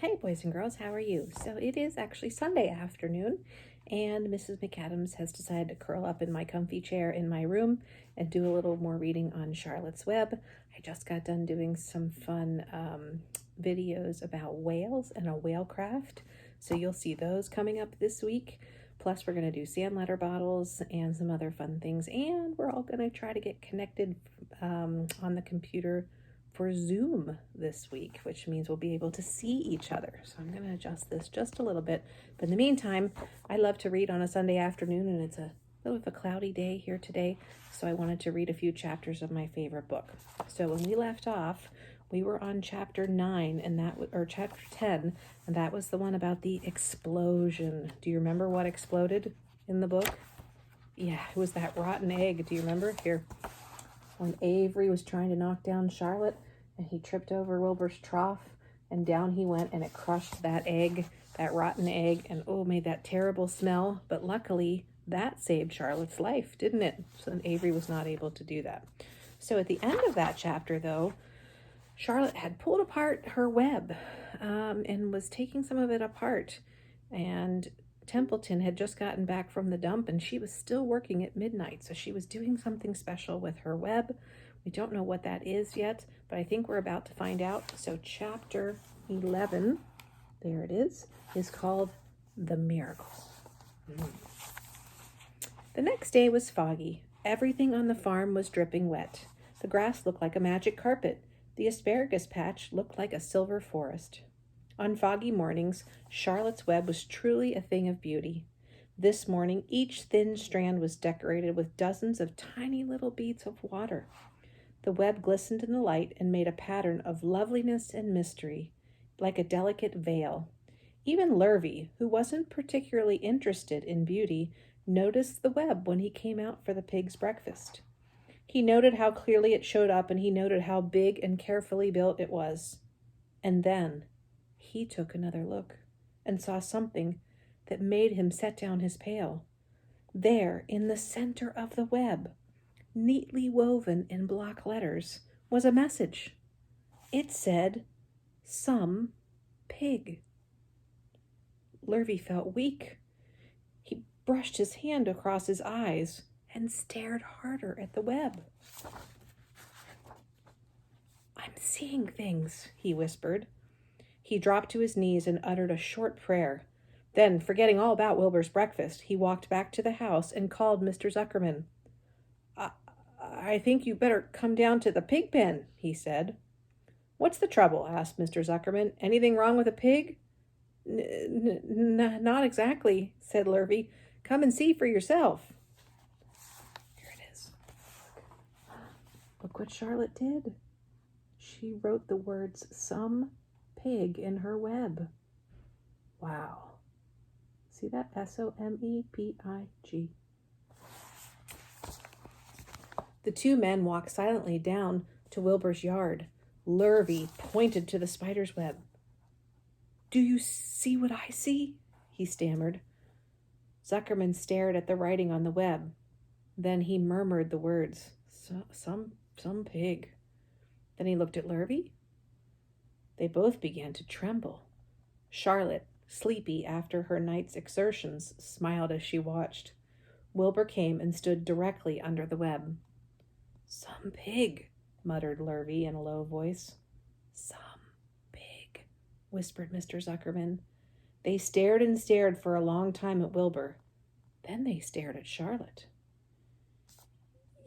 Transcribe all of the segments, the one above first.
Hey boys and girls, how are you? So it is actually Sunday afternoon and Mrs. McAdams has decided to curl up in my comfy chair in my room and do a little more reading on Charlotte's Web. I just got done doing some fun videos about whales and a whale craft. So you'll see those coming up this week. Plus we're going to do sand letter bottles and some other fun things. And we're all going to try to get connected on the computer for Zoom this week, which means we'll be able to see each other. So I'm going to adjust this just a little bit. But in the meantime, I love to read on a Sunday afternoon, and it's a little bit of a cloudy day here today. So I wanted to read a few chapters of my favorite book. So when we left off, we were on chapter 9 and that or chapter 10, and that was the one about the explosion. Do you remember what exploded in the book? Yeah, it was that rotten egg. Do you remember? Here. When Avery was trying to knock down Charlotte and he tripped over Wilbur's trough and down he went and it crushed that egg, that rotten egg, and oh, made that terrible smell. But luckily that saved Charlotte's life, didn't it? So Avery was not able to do that. So at the end of that chapter, though, Charlotte had pulled apart her web and was taking some of it apart. And Templeton had just gotten back from the dump and she was still working at midnight. So she was doing something special with her web. We don't know what that is yet, but I think we're about to find out. So chapter 11, there it is called The Miracle. The next day was foggy. Everything on the farm was dripping wet. The grass looked like a magic carpet. The asparagus patch looked like a silver forest. On foggy mornings, Charlotte's Web was truly a thing of beauty. This morning, each thin strand was decorated with dozens of tiny little beads of water. The web glistened in the light and made a pattern of loveliness and mystery, like a delicate veil. Even Lurvy, who wasn't particularly interested in beauty, noticed the web when he came out for the pig's breakfast. He noted how clearly it showed up, and he noted how big and carefully built it was. And then he took another look and saw something that made him set down his pail. There, in the center of the web, neatly woven in block letters, was a message. It said, "Some pig." Lurvy felt weak. He brushed his hand across his eyes and stared harder at the web. "I'm seeing things," he whispered. He dropped to his knees and uttered a short prayer. Then, forgetting all about Wilbur's breakfast, he walked back to the house and called Mr. Zuckerman. I think you better come down to the pig pen," he said. "What's the trouble?" asked Mr. Zuckerman. "Anything wrong with a pig?" Not exactly," said Lurvy. "Come and see for yourself." Here it is. Look what Charlotte did. She wrote the words "some pig" in her web. Wow. See that? SOMEPIG. The two men walked silently down to Wilbur's yard. Lurvy pointed to the spider's web. "Do you see what I see?" he stammered. Zuckerman stared at the writing on the web. Then he murmured the words, some pig. Then he looked at Lurvy. They both began to tremble. Charlotte, sleepy after her night's exertions, smiled as she watched. Wilbur came and stood directly under the web. "Some pig," muttered Lurvy in a low voice. "Some pig," whispered Mr. Zuckerman. They stared and stared for a long time at Wilbur. Then they stared at Charlotte.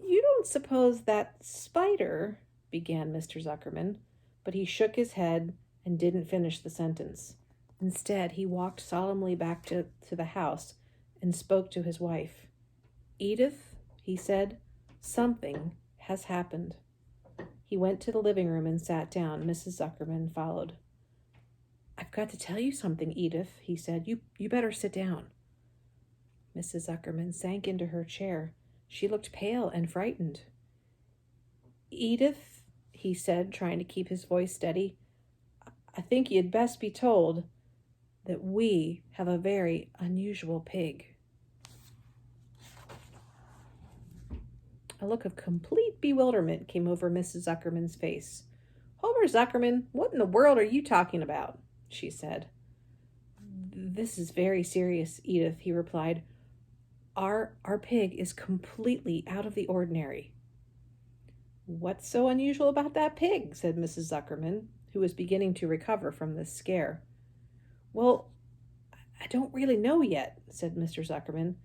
"You don't suppose that spider," began Mr. Zuckerman, but he shook his head and didn't finish the sentence. Instead, he walked solemnly back to the house and spoke to his wife. "Edith," he said, "something has happened." He went to the living room and sat down. Mrs. Zuckerman followed. "I've got to tell you something, Edith," he said. You better sit down." Mrs. Zuckerman sank into her chair. She looked pale and frightened. "Edith," he said, trying to keep his voice steady, "I think you'd best be told that we have a very unusual pig." A look of complete bewilderment came over Mrs. Zuckerman's face. "Homer Zuckerman, what in the world are you talking about?" she said. This is very serious, Edith, he replied. Our pig is completely out of the ordinary. What's so unusual about that pig? Said Mrs. Zuckerman, who was beginning to recover from this scare. Well, I don't really know yet, said Mr. Zuckerman,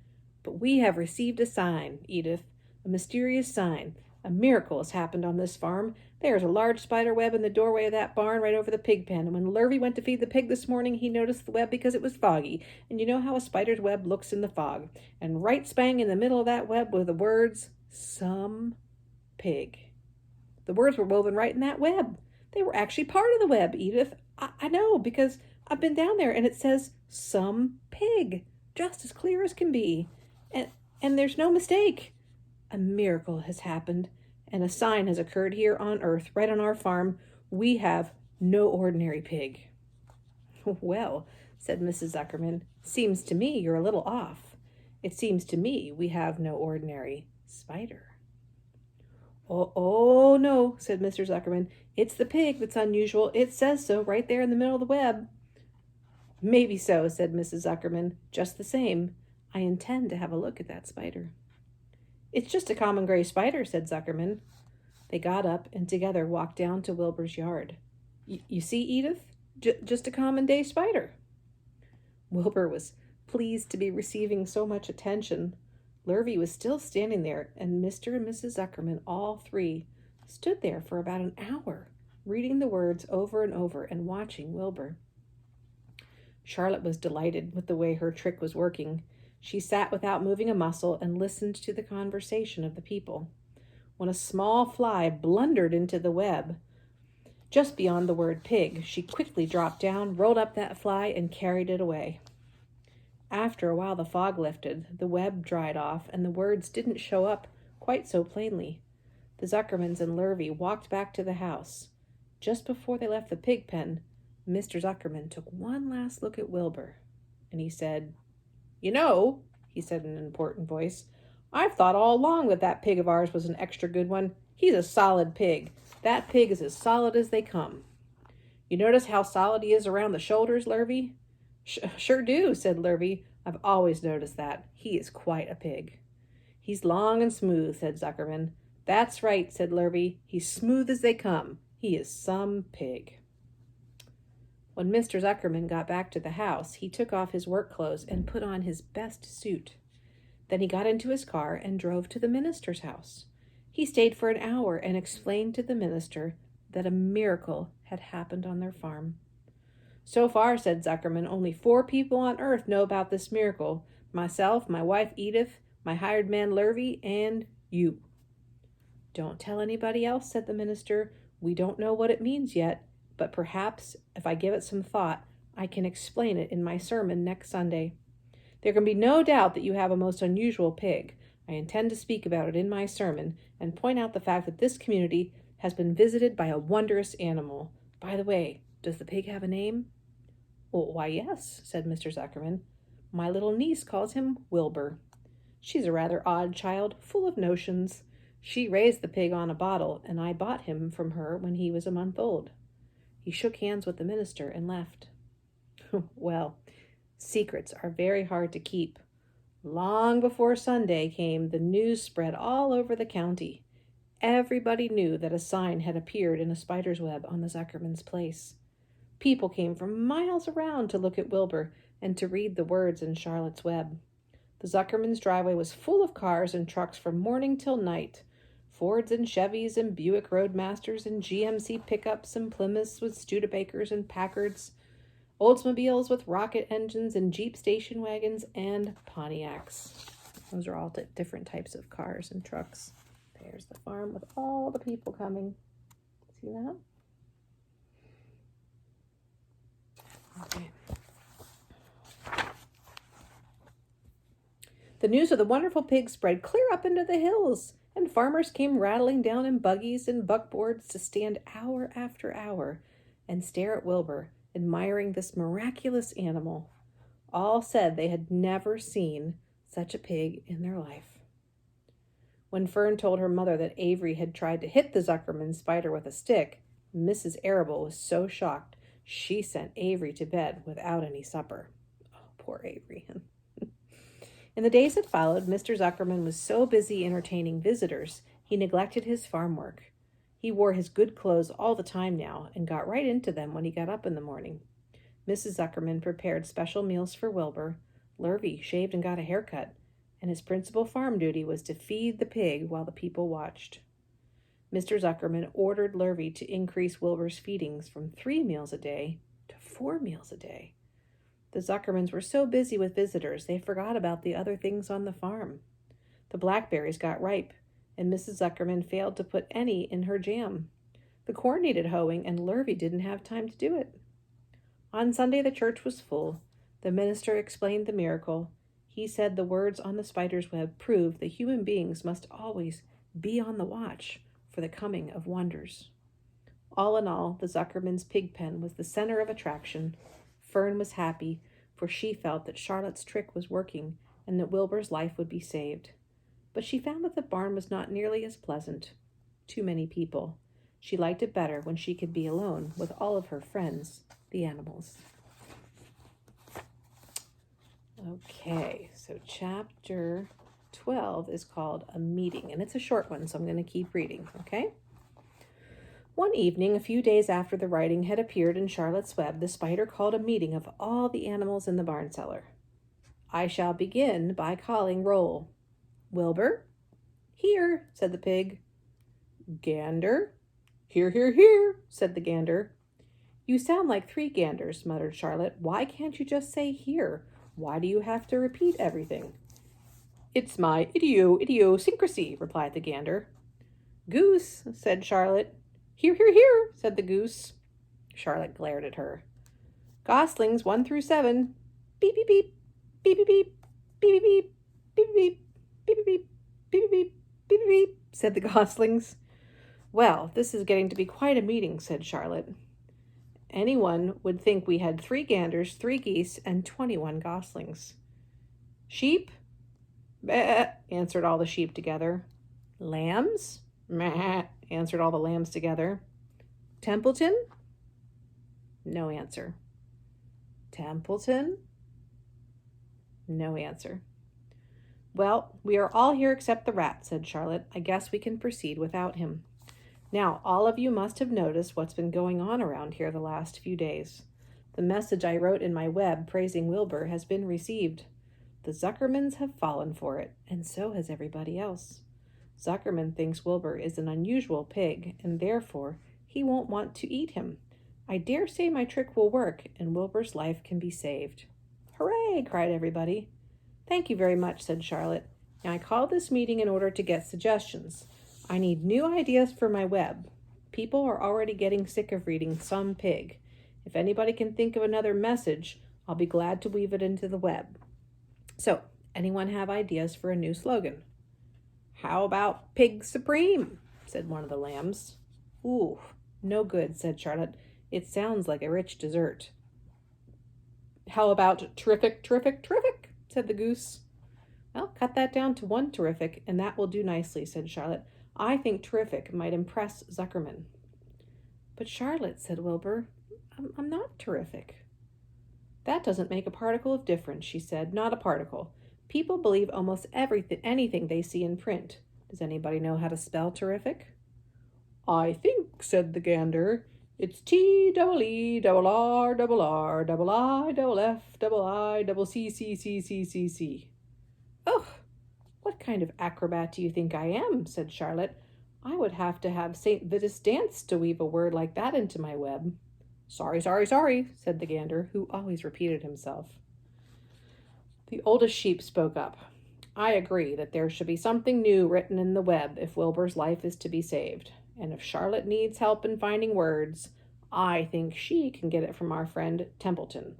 but we have received a sign, Edith, a mysterious sign. A miracle has happened on this farm. There's a large spider web in the doorway of that barn right over the pig pen, and when Lurvy went to feed the pig this morning, he noticed the web because it was foggy, and you know how a spider's web looks in the fog. And right spang in the middle of that web were the words, "Some pig." The words were woven right in that web. They were actually part of the web, Edith. I know, because I've been down there, and it says, "Some pig," just as clear as can be. And there's no mistake. A miracle has happened, and a sign has occurred here on Earth, right on our farm. We have no ordinary pig. Well, said Mrs. Zuckerman, seems to me you're a little off. It seems to me we have no ordinary spider. Oh, no, said Mr. Zuckerman. It's the pig that's unusual. It says so right there in the middle of the web. Maybe so, said Mrs. Zuckerman. Just the same, I intend to have a look at that spider. It's just a common gray spider, said Zuckerman. They got up and together walked down to Wilbur's yard. You see, Edith? Just a common day spider. Wilbur was pleased to be receiving so much attention. Lurvy was still standing there, and Mr. and Mrs. Zuckerman, all three, stood there for about an hour, reading the words over and over and watching Wilbur. Charlotte was delighted with the way her trick was working. She sat without moving a muscle and listened to the conversation of the people. When a small fly blundered into the web, just beyond the word pig, she quickly dropped down, rolled up that fly, and carried it away. After a while the fog lifted, the web dried off, and the words didn't show up quite so plainly. The Zuckermans and Lurvy walked back to the house. Just before they left the pig pen, Mr. Zuckerman took one last look at Wilbur, and he said, "You know," he said in an important voice, "I've thought all along that pig of ours was an extra good one. He's a solid pig. That pig is as solid as they come. You notice how solid he is around the shoulders, Lurvy?" Sure do, said Lurvy. "I've always noticed that. He is quite a pig." "He's long and smooth," said Zuckerman. "That's right," said Lurvy. "He's smooth as they come. He is some pig." When Mr. Zuckerman got back to the house, he took off his work clothes and put on his best suit. Then he got into his car and drove to the minister's house. He stayed for an hour and explained to the minister that a miracle had happened on their farm. "So far," said Zuckerman, "only 4 people on earth know about this miracle. Myself, my wife Edith, my hired man Lurvy, and you." "Don't tell anybody else," said the minister. "We don't know what it means yet, but perhaps, if I give it some thought, I can explain it in my sermon next Sunday. There can be no doubt that you have a most unusual pig. I intend to speak about it in my sermon and point out the fact that this community has been visited by a wondrous animal. By the way, does the pig have a name?" "Oh, why, yes," said Mr. Zuckerman. "My little niece calls him Wilbur. She's a rather odd child, full of notions. She raised the pig on a bottle, and I bought him from her when he was a month old." He shook hands with the minister and left. Well, secrets are very hard to keep. Long before Sunday came, the news spread all over the county. Everybody knew that a sign had appeared in a spider's web on the Zuckerman's place. People came from miles around to look at Wilbur and to read the words in Charlotte's web. The Zuckerman's driveway was full of cars and trucks from morning till night. Fords and Chevys and Buick Roadmasters and GMC pickups and Plymouths with Studebakers and Packards, Oldsmobiles with rocket engines and Jeep station wagons and Pontiacs. Those are all different types of cars and trucks. There's the farm with all the people coming. See that? Okay. The news of the wonderful pig spread clear up into the hills, and farmers came rattling down in buggies and buckboards to stand hour after hour and stare at Wilbur, admiring this miraculous animal. All said they had never seen such a pig in their life. When Fern told her mother that Avery had tried to hit the Zuckerman spider with a stick, Mrs. Arable was so shocked She sent Avery to bed without any supper. Oh, poor Avery. In the days that followed, Mr. Zuckerman was so busy entertaining visitors, he neglected his farm work. He wore his good clothes all the time now and got right into them when he got up in the morning. Mrs. Zuckerman prepared special meals for Wilbur. Lurvy shaved and got a haircut, and his principal farm duty was to feed the pig while the people watched. Mr. Zuckerman ordered Lurvy to increase Wilbur's feedings from 3 meals a day to 4 meals a day. The Zuckermans were so busy with visitors, they forgot about the other things on the farm. The blackberries got ripe, and Mrs. Zuckerman failed to put any in her jam. The corn needed hoeing, and Lurvy didn't have time to do it. On Sunday, the church was full. The minister explained the miracle. He said the words on the spider's web proved that human beings must always be on the watch for the coming of wonders. All in all, the Zuckerman's pig pen was the center of attraction. Fern was happy, for she felt that Charlotte's trick was working and that Wilbur's life would be saved. But she found that the barn was not nearly as pleasant. Too many people. She liked it better when she could be alone with all of her friends, the animals. Okay, so chapter 12 is called A Meeting, and it's a short one, so I'm going to keep reading, okay? One evening, a few days after the writing had appeared in Charlotte's Web, the spider called a meeting of all the animals in the barn cellar. I shall begin by calling roll. Wilbur? Here, said the pig. Gander? Here, here, here, said the gander. You sound like 3 ganders, muttered Charlotte. Why can't you just say here? Why do you have to repeat everything? It's my idiosyncrasy, replied the gander. Goose, said Charlotte. Here, here, here, said the goose. Charlotte glared at her. Goslings 1 through 7. Beep, beep, beep, beep, beep, beep, beep, beep, beep, beep, beep, beep, beep, beep, beep, beep, beep, said the goslings. Well, this is getting to be quite a meeting, said Charlotte. Anyone would think we had 3 ganders, 3 geese, and 21 goslings. Sheep? Meh, answered all the sheep together. Lambs? Meh, answered all the lambs together. Templeton? No answer. Templeton? No answer. Well, we are all here except the rat, said Charlotte. I guess we can proceed without him. Now, all of you must have noticed what's been going on around here the last few days. The message I wrote in my web praising Wilbur has been received. The Zuckermans have fallen for it, and so has everybody else. Zuckerman thinks Wilbur is an unusual pig, and therefore he won't want to eat him. I dare say my trick will work, and Wilbur's life can be saved. Hooray! Cried everybody. Thank you very much, said Charlotte. Now I called this meeting in order to get suggestions. I need new ideas for my web. People are already getting sick of reading some pig. If anybody can think of another message, I'll be glad to weave it into the web. So, anyone have ideas for a new slogan? How about Pig Supreme? Said one of the lambs. Ooh, no good, said Charlotte. It sounds like a rich dessert. How about Terrific, Terrific, Terrific? Said the goose. Well, cut that down to 1 terrific, and that will do nicely, said Charlotte. I think terrific might impress Zuckerman. But Charlotte, said Wilbur, I'm not terrific. That doesn't make a particle of difference, she said. Not a particle. People believe almost anything they see in print. Does anybody know how to spell terrific? I think, said the gander, it's T-double-E-double-R-double-I-double-F-double-I-double-C-C-C-C-C-C. Oh, what kind of acrobat do you think I am? Said Charlotte. I would have to have St. Vitus dance to weave a word like that into my web. Sorry, sorry, sorry, said the gander, who always repeated himself. The oldest sheep spoke up. I agree that there should be something new written in the web if Wilbur's life is to be saved. And if Charlotte needs help in finding words, I think she can get it from our friend Templeton.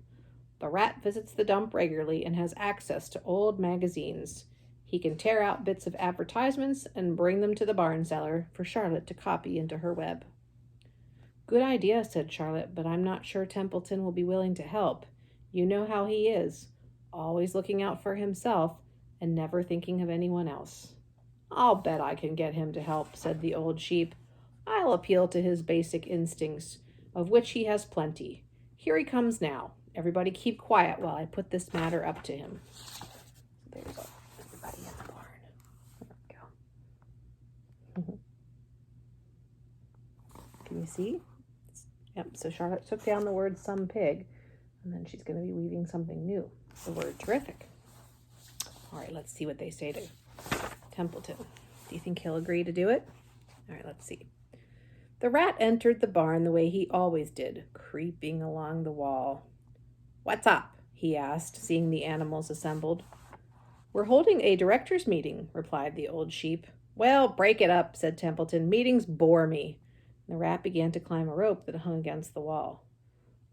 The rat visits the dump regularly and has access to old magazines. He can tear out bits of advertisements and bring them to the barn cellar for Charlotte to copy into her web. Good idea, said Charlotte, but I'm not sure Templeton will be willing to help. You know how he is, always looking out for himself and never thinking of anyone else. I'll bet I can get him to help, said the old sheep. I'll appeal to his basic instincts, of which he has plenty. Here he comes now. Everybody keep quiet while I put this matter up to him. There you go. Everybody in the barn. There we go. Can you see? Yep, so Charlotte took down the word some pig, and then she's going to be weaving something new, the word terrific. All right, let's see what they say to Templeton. Do you think he'll agree to do it? All right, let's see. The rat entered the barn the way he always did, creeping along the wall. "What's up?" he asked, seeing the animals assembled. "We're holding a directors' meeting," replied the old sheep. "Well, break it up," said Templeton. "Meetings bore me." The rat began to climb a rope that hung against the wall.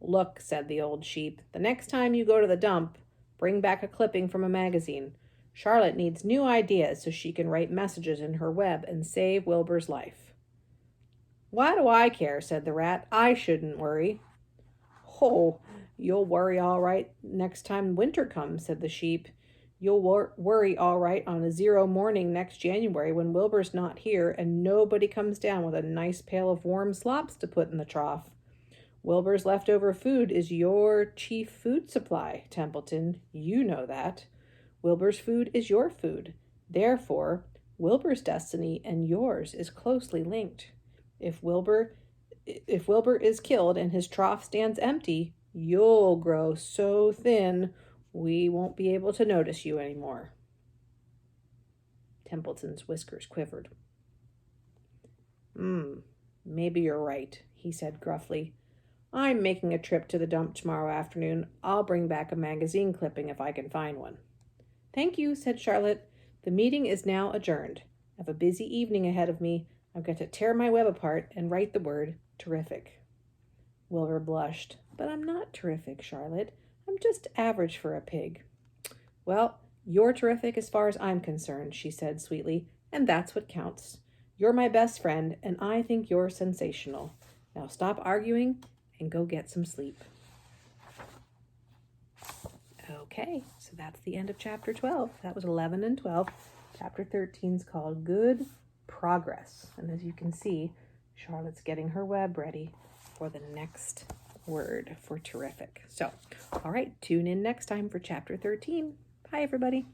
"Look," said the old sheep, "the next time you go to the dump, bring back a clipping from a magazine. Charlotte needs new ideas so she can write messages in her web and save Wilbur's life." "Why do I care?" said the rat. "I shouldn't worry." "Oh, you'll worry all right next time winter comes," said the sheep. "You'll worry all right on a 0 morning next January when Wilbur's not here and nobody comes down with a nice pail of warm slops to put in the trough. Wilbur's leftover food is your chief food supply, Templeton. You know that. Wilbur's food is your food. Therefore, Wilbur's destiny and yours is closely linked. If Wilbur is killed and his trough stands empty, you'll grow so thin we won't be able to notice you anymore." Templeton's whiskers quivered. Maybe you're right," he said gruffly. "I'm making a trip to the dump tomorrow afternoon. I'll bring back a magazine clipping if I can find one." "Thank you," said Charlotte. "The meeting is now adjourned. I have a busy evening ahead of me. I've got to tear my web apart and write the word terrific." Wilbur blushed. "But I'm not terrific, Charlotte. I'm just average for a pig." "Well, you're terrific as far as I'm concerned," she said sweetly, "and that's what counts. You're my best friend, and I think you're sensational. Now stop arguing and go get some sleep." Okay, so that's the end of chapter 12. That was 11 and 12. Chapter 13 is called Good Progress. And as you can see, Charlotte's getting her web ready for the next word for terrific. So, all right, tune in next time for chapter 13. Bye, everybody.